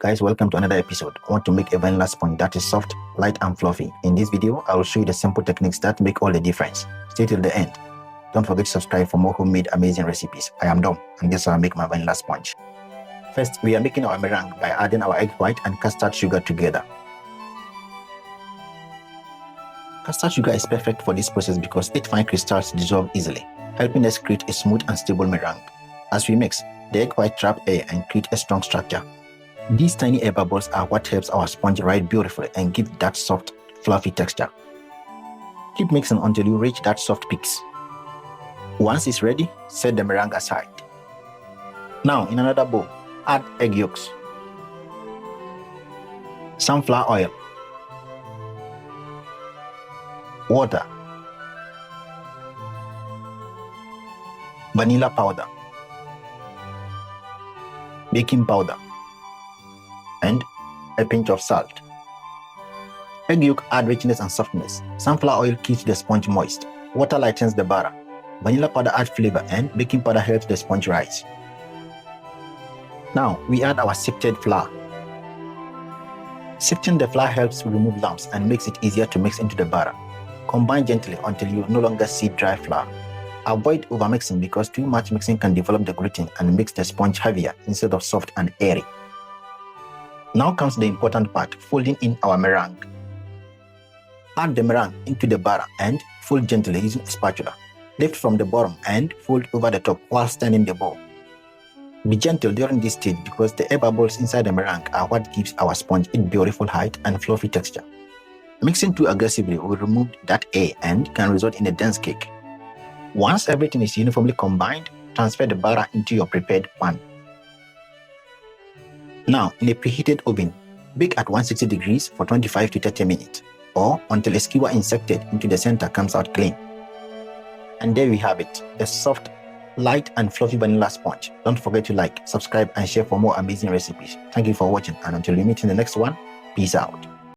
Guys, welcome to another episode. I want to make a vanilla sponge that is soft, light and fluffy. In this video, I will show you the simple techniques that make all the difference. Stay till the end. Don't forget to subscribe for more homemade amazing recipes. I am Dom, and this is how I make my vanilla sponge. First, we are making our meringue by adding our egg white and custard sugar together. Custard sugar is perfect for this process because its fine crystals dissolve easily, helping us create a smooth and stable meringue. As we mix, the egg white trap air and create a strong structure. These tiny air bubbles are what helps our sponge rise beautifully and give that soft, fluffy texture. Keep mixing until you reach that soft peaks. Once it's ready, set the meringue aside. Now, in another bowl, add egg yolks, sunflower oil, water, vanilla powder, baking powder, and a pinch of salt. Egg yolk add richness and softness. Sunflower oil keeps the sponge moist. Water lightens the batter. Vanilla powder adds flavor, and baking powder helps the sponge rise. Now we add our sifted flour. Sifting the flour helps remove lumps and makes it easier to mix into the batter. Combine gently until you no longer see dry flour. Avoid overmixing because too much mixing can develop the gluten and makes the sponge heavier instead of soft and airy. Now comes the important part, folding in our meringue. Add the meringue into the batter and fold gently using a spatula. Lift from the bottom and fold over the top while stirring the bowl. Be gentle during this stage because the air bubbles inside the meringue are what gives our sponge its beautiful height and fluffy texture. Mixing too aggressively will remove that air and can result in a dense cake. Once everything is uniformly combined, transfer the batter into your prepared pan. Now, in a preheated oven, bake at 160 degrees for 25 to 30 minutes, or until a skewer inserted into the center comes out clean. And there we have it, a soft, light and fluffy vanilla sponge. Don't forget to like, subscribe and share for more amazing recipes. Thank you for watching, and until we meet in the next one, peace out.